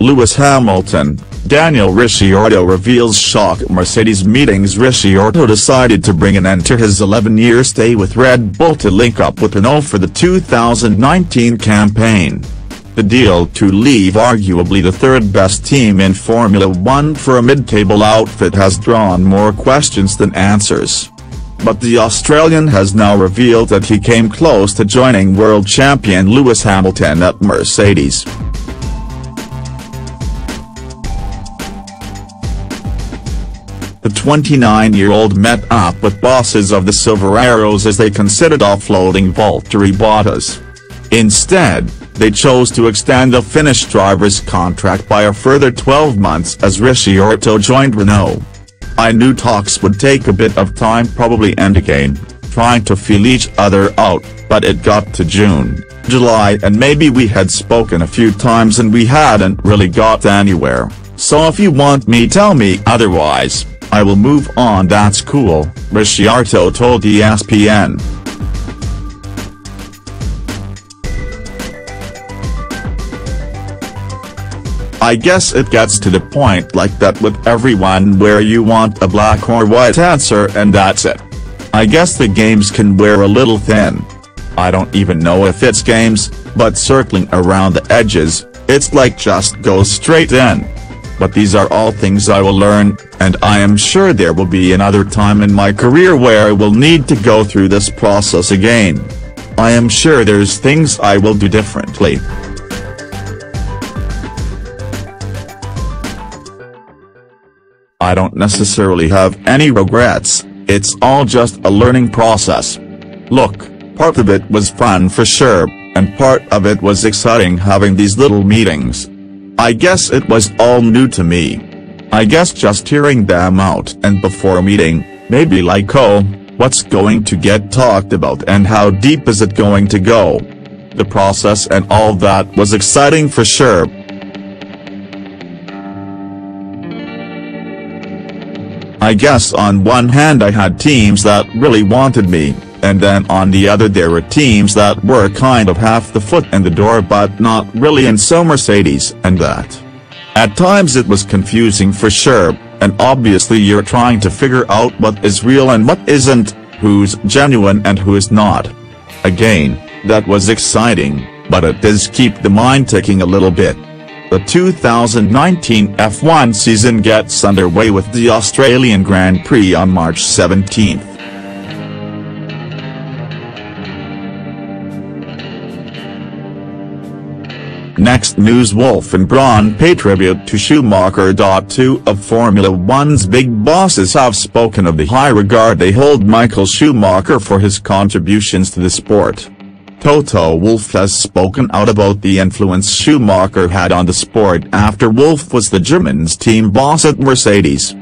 Lewis Hamilton, Daniel Ricciardo reveals shock at Mercedes meetings. Ricciardo decided to bring an end to his 11-year stay with Red Bull to link up with Renault for the 2019 campaign. The deal to leave arguably the third-best team in Formula One for a mid-table outfit has drawn more questions than answers. But the Australian has now revealed that he came close to joining world champion Lewis Hamilton at Mercedes. The 29-year-old met up with bosses of the Silver Arrows as they considered offloading Valtteri Bottas. Instead, they chose to extend the Finnish driver's contract by a further 12 months as Ricciardo joined Renault. I knew talks would take a bit of time, probably end again, trying to feel each other out, but it got to June, July and maybe we had spoken a few times and we hadn't really got anywhere, so if you want me tell me otherwise, I will move on. That's cool, Ricciardo told ESPN. I guess it gets to the point like that with everyone where you want a black or white answer and that's it. I guess the games can wear a little thin. I don't even know if it's games, but circling around the edges, it's like just go straight in. But these are all things I will learn, and I am sure there will be another time in my career where I will need to go through this process again. I am sure there's things I will do differently. I don't necessarily have any regrets, it's all just a learning process. Look, part of it was fun for sure, and part of it was exciting having these little meetings. I guess it was all new to me. I guess just hearing them out and before a meeting, maybe like oh, what's going to get talked about and how deep is it going to go? The process and all that was exciting for sure. I guess on one hand I had teams that really wanted me, and then on the other there were teams that were kind of half the foot in the door but not really, and so Mercedes and that. At times it was confusing for sure, and obviously you're trying to figure out what is real and what isn't, who's genuine and who is not. Again, that was exciting, but it does keep the mind ticking a little bit. The 2019 F1 season gets underway with the Australian Grand Prix on March 17. Next news: Wolff and Brawn pay tribute to Schumacher. Two of Formula One's big bosses have spoken of the high regard they hold Michael Schumacher for his contributions to the sport. Toto Wolff has spoken out about the influence Schumacher had on the sport after Wolff was the German's team boss at Mercedes.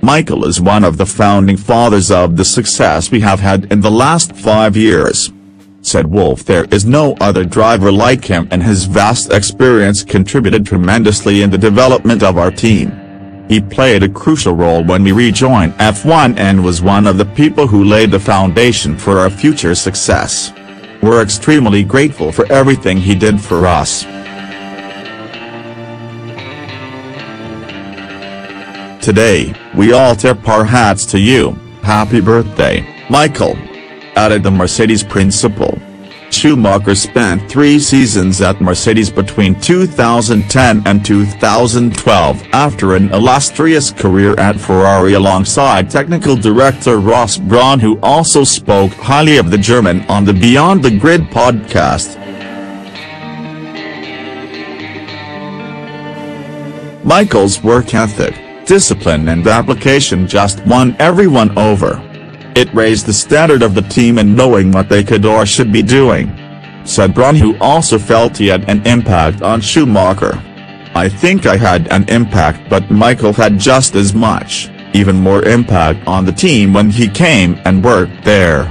Michael is one of the founding fathers of the success we have had in the last 5 years, said Wolff. There is no other driver like him, and his vast experience contributed tremendously in the development of our team. He played a crucial role when we rejoined F1 and was one of the people who laid the foundation for our future success. We're extremely grateful for everything he did for us. Today, we all tip our hats to you. Happy birthday, Michael, added the Mercedes principal. Schumacher spent 3 seasons at Mercedes between 2010 and 2012 after an illustrious career at Ferrari alongside technical director Ross Brawn, who also spoke highly of the German on the Beyond the Grid podcast. Michael's work ethic, discipline and application just won everyone over. It raised the standard of the team in knowing what they could or should be doing, said Brawn, who also felt he had an impact on Schumacher. I think I had an impact, but Michael had just as much, even more impact on the team when he came and worked there.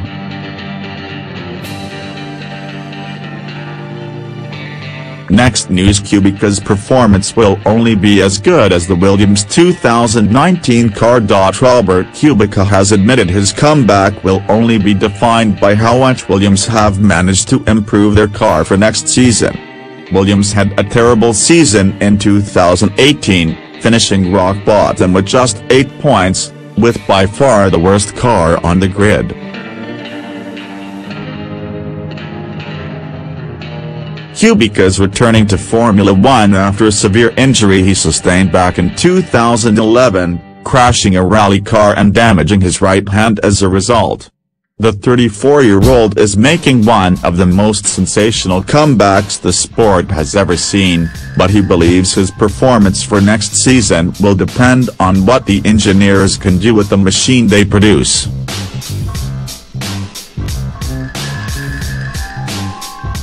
Next news: Kubica's performance will only be as good as the Williams 2019 car. Robert Kubica has admitted his comeback will only be defined by how much Williams have managed to improve their car for next season. Williams had a terrible season in 2018, finishing rock bottom with just 8 points, with by far the worst car on the grid. Kubica is returning to Formula One after a severe injury he sustained back in 2011, crashing a rally car and damaging his right hand as a result. The 34-year-old is making one of the most sensational comebacks the sport has ever seen, but he believes his performance for next season will depend on what the engineers can do with the machine they produce.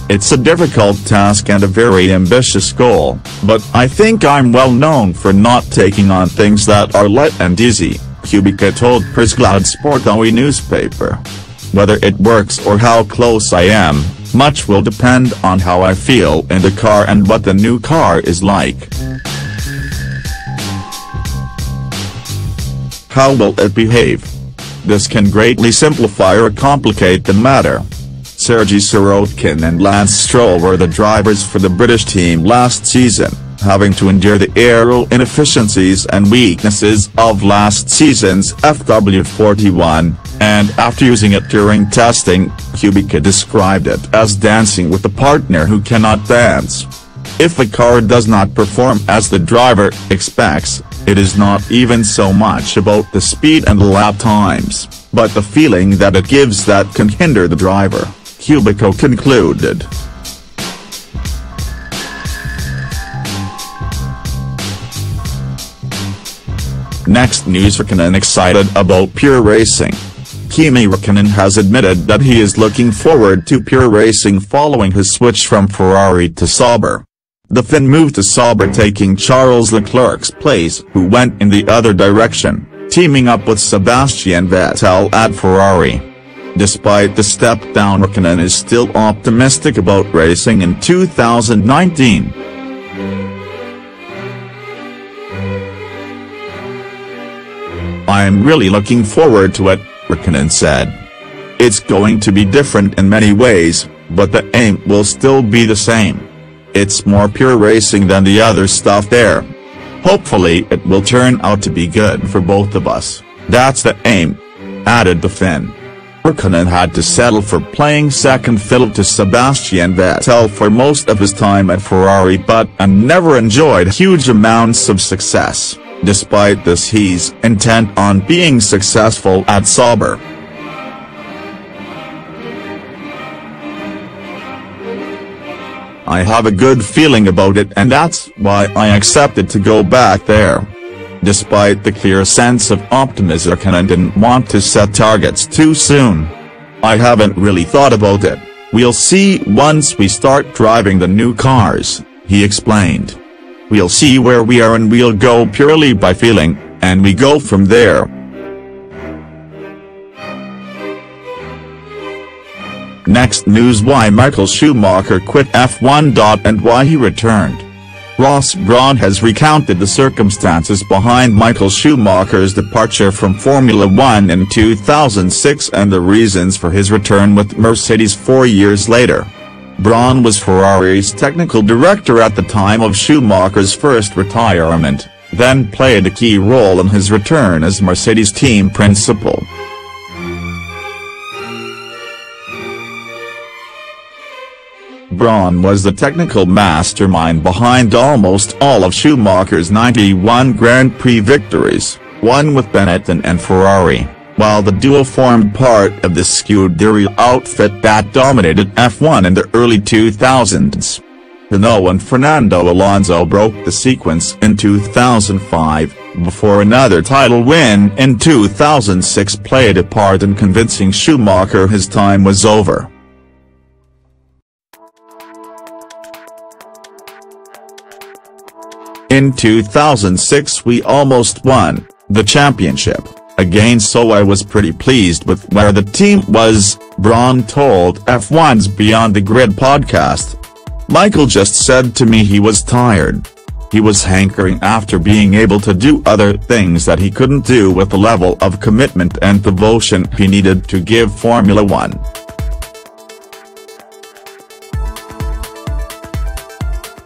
It's a difficult task and a very ambitious goal, but I think I'm well known for not taking on things that are light and easy, Kubica told Pressglad Sportowy newspaper. Whether it works or how close I am, much will depend on how I feel in the car and what the new car is like. How will it behave? This can greatly simplify or complicate the matter. Sergei Sorokin and Lance Stroll were the drivers for the British team last season, having to endure the aero inefficiencies and weaknesses of last season's FW41, and after using it during testing, Kubica described it as dancing with a partner who cannot dance. If a car does not perform as the driver expects, it is not even so much about the speed and lap times, but the feeling that it gives that can hinder the driver, Kubica concluded. Next news: Räikkönen excited about pure racing. Kimi Räikkönen has admitted that he is looking forward to pure racing following his switch from Ferrari to Sauber. The Finn moved to Sauber, taking Charles Leclerc's place, who went in the other direction, teaming up with Sebastian Vettel at Ferrari. Despite the step down, Räikkönen is still optimistic about racing in 2019. "I'm really looking forward to it," Räikkönen said. "It's going to be different in many ways, but the aim will still be the same. It's more pure racing than the other stuff there. Hopefully it will turn out to be good for both of us, that's the aim," added the Finn. Räikkönen had to settle for playing second fiddle to Sebastian Vettel for most of his time at Ferrari, but never enjoyed huge amounts of success. Despite this, he's intent on being successful at Sauber. "I have a good feeling about it, and that's why I accepted to go back there." Despite the clear sense of optimism, Räikkönen didn't want to set targets too soon. "I haven't really thought about it, we'll see once we start driving the new cars," he explained. "We'll see where we are and we'll go purely by feeling, and we go from there." Next news: why Michael Schumacher quit F1. And why he returned. Ross Brawn has recounted the circumstances behind Michael Schumacher's departure from Formula One in 2006 and the reasons for his return with Mercedes 4 years later. Brawn was Ferrari's technical director at the time of Schumacher's first retirement, then played a key role in his return as Mercedes team principal. Brawn was the technical mastermind behind almost all of Schumacher's 91 Grand Prix victories, one with Benetton and Ferrari, while the duo formed part of the Scuderia outfit that dominated F1 in the early 2000s. Renault and Fernando Alonso broke the sequence in 2005, before another title win in 2006 played a part in convincing Schumacher his time was over. In 2006 we almost won the championship again, so I was pretty pleased with where the team was, Brawn told F1's Beyond the Grid podcast. Michael just said to me he was tired. He was hankering after being able to do other things that he couldn't do with the level of commitment and devotion he needed to give Formula One.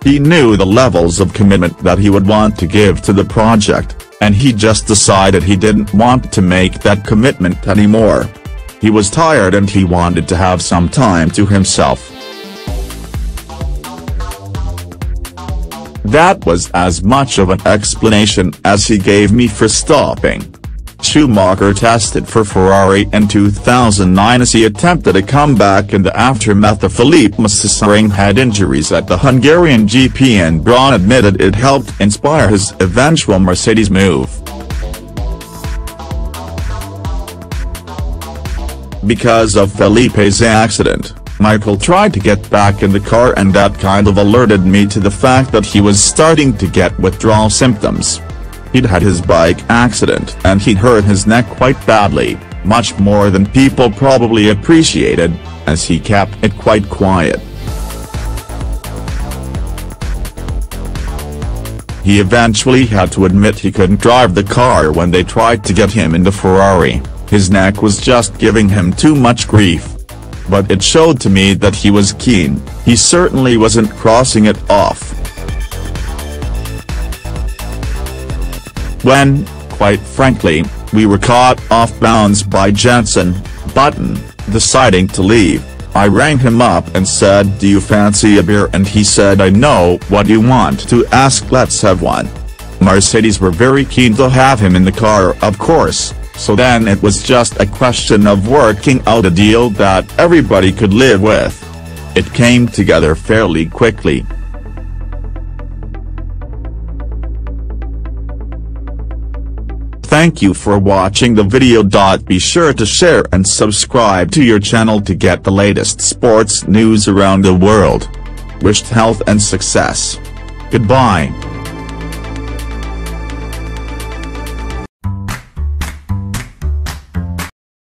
He knew the levels of commitment that he would want to give to the project, and he just decided he didn't want to make that commitment anymore. He was tired and he wanted to have some time to himself. That was as much of an explanation as he gave me for stopping. Schumacher tested for Ferrari in 2009 as he attempted a comeback in the aftermath of Felipe Massa suffering head injuries at the Hungarian GP, and Braun admitted it helped inspire his eventual Mercedes move. Because of Felipe's accident, Michael tried to get back in the car, and that kind of alerted me to the fact that he was starting to get withdrawal symptoms. He'd had his bike accident and he'd hurt his neck quite badly, much more than people probably appreciated, as he kept it quite quiet. He eventually had to admit he couldn't drive the car when they tried to get him in the Ferrari. His neck was just giving him too much grief. But it showed to me that he was keen. He certainly wasn't crossing it off. When, quite frankly, we were caught off balance by Jenson Button deciding to leave, I rang him up and said, "Do you fancy a beer?" And he said, "I know what you want to ask, let's have one." Mercedes were very keen to have him in the car, of course. So then it was just a question of working out a deal that everybody could live with. It came together fairly quickly. Thank you for watching the video. Be sure to share and subscribe to your channel to get the latest sports news around the world. Wished health and success. Goodbye.